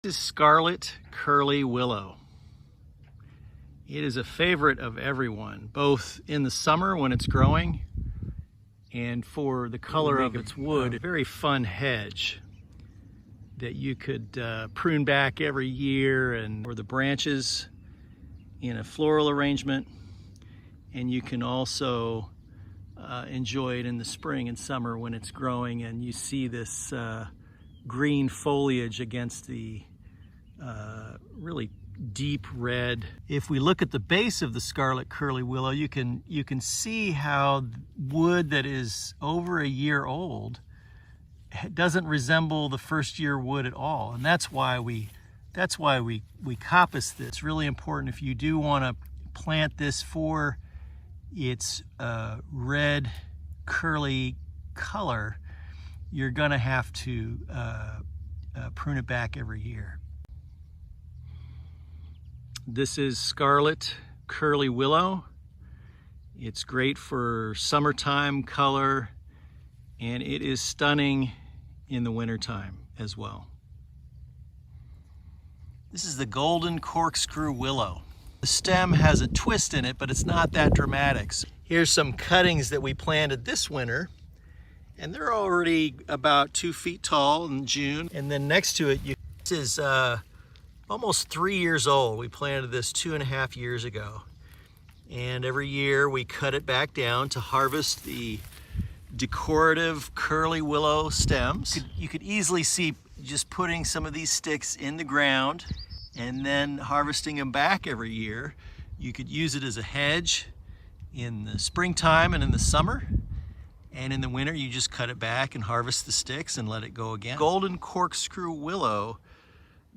This is Scarlet Curly Willow. It is a favorite of everyone, both in the summer when it's growing and for the color of its wood. A very fun hedge that you could prune back every year, and or the branches in a floral arrangement. And you can also enjoy it in the spring and summer when it's growing and you see this green foliage against the really deep red. If we look at the base of the Scarlet Curly Willow, you can see how wood that is over a year old doesn't resemble the first year wood at all, and that's why we coppice this. It's really important if you do want to plant this for its red curly color, you're gonna have to prune it back every year. This is Scarlet Curly Willow. It's great for summertime color, and it is stunning in the wintertime as well. This is the golden corkscrew willow. The stem has a twist in it, but it's not that dramatic. Here's some cuttings that we planted this winter, and they're already about 2 feet tall in June. And then next to it, this is almost 3 years old. We planted this 2.5 years ago. And every year we cut it back down to harvest the decorative curly willow stems. You could easily see just putting some of these sticks in the ground and then harvesting them back every year. You could use it as a hedge in the springtime and in the summer. And in the winter, you just cut it back and harvest the sticks and let it go again. Golden corkscrew willow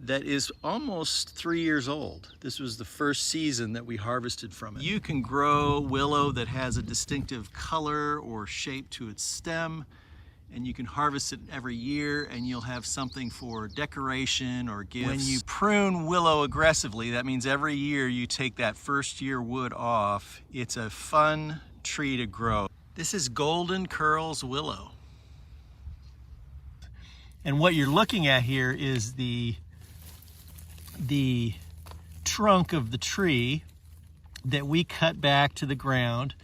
that is almost 3 years old. This was the first season that we harvested from it. You can grow willow that has a distinctive color or shape to its stem, and you can harvest it every year, and you'll have something for decoration or gifts. When you prune willow aggressively, that means every year you take that first year wood off. It's a fun tree to grow. This is golden curls willow. And what you're looking at here is the trunk of the tree that we cut back to the ground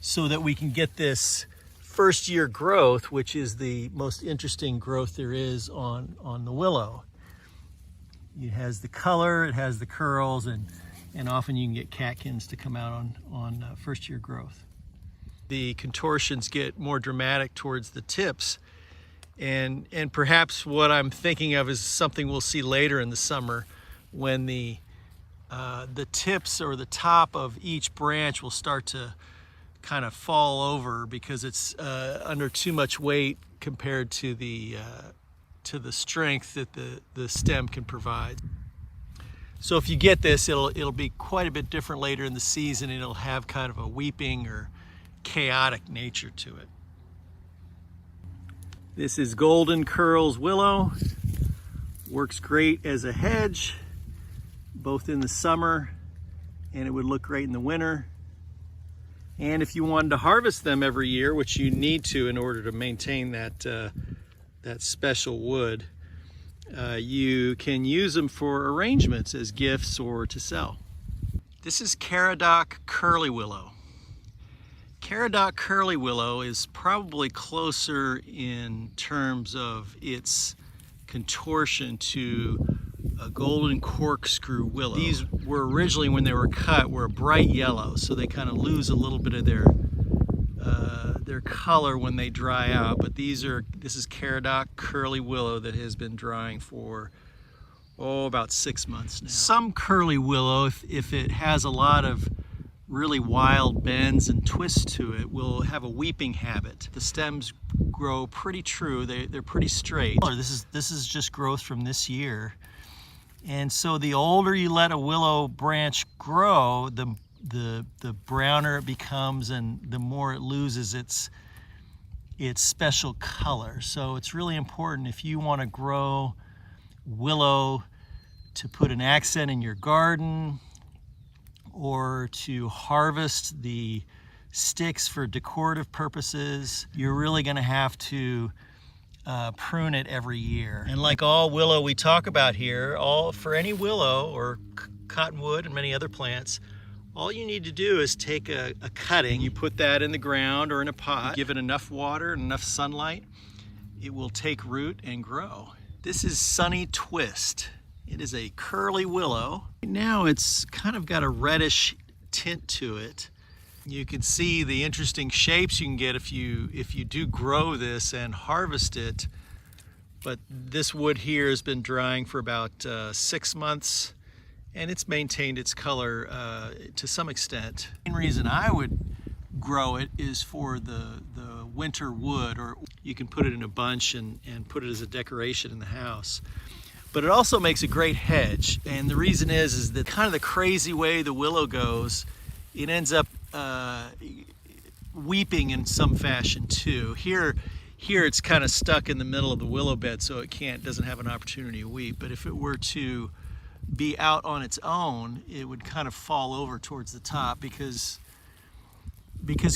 so that we can get this first year growth, which is the most interesting growth there is on the willow. It has the color, it has the curls, and often you can get catkins to come out on first year growth. The contortions get more dramatic towards the tips, and perhaps what I'm thinking of is something we'll see later in the summer, when the tips or the top of each branch will start to kind of fall over because it's under too much weight compared to the strength that the stem can provide. So if you get this, it'll be quite a bit different later in the season. It'll have kind of a weeping or chaotic nature to it. This is golden curls willow. Works great as a hedge, both in the summer, and it would look great in the winter. And if you wanted to harvest them every year, which you need to in order to maintain that special wood, you can use them for arrangements as gifts or to sell. This is Caradoc Curly Willow. Caradoc Curly Willow is probably closer in terms of its contortion to a golden corkscrew willow. These were originally, when they were cut, were a bright yellow, so they kind of lose a little bit of their color when they dry out. But this is Caradoc Curly Willow that has been drying for about 6 months now. Some curly willow, if it has a lot of really wild bends and twists to it, will have a weeping habit. The stems grow pretty true. They're pretty straight. This is just growth from this year. And so the older you let a willow branch grow, the browner it becomes and the more it loses its special color. So it's really important if you want to grow willow to put an accent in your garden or to harvest the sticks for decorative purposes, you're really going to have to prune it every year. And like all willow we talk about here, for any willow or cottonwood and many other plants, all you need to do is take a cutting, you put that in the ground or in a pot, give it enough water and enough sunlight, it will take root and grow. This is Sunny Twist. It is a curly willow. Now it's kind of got a reddish tint to it. You can see the interesting shapes you can get if you do grow this and harvest it. But this wood here has been drying for about 6 months, and it's maintained its color to some extent. The main reason I would grow it is for the winter wood, or you can put it in a bunch and put it as a decoration in the house. But it also makes a great hedge, and the reason is that kind of the crazy way the willow goes, it ends up weeping in some fashion too. Here it's kind of stuck in the middle of the willow bed, so it doesn't have an opportunity to weep. But if it were to be out on its own, it would kind of fall over towards the top, because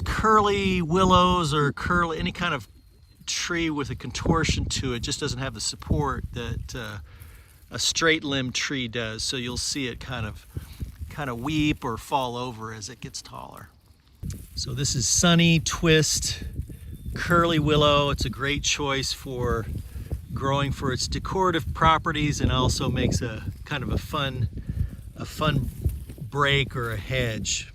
curly willows or any kind of tree with a contortion to it just doesn't have the support that a straight limb tree does. So you'll see it kind of weep or fall over as it gets taller. So this is Sunny Twist curly willow. It's a great choice for growing for its decorative properties, and also makes a kind of a fun break or a hedge.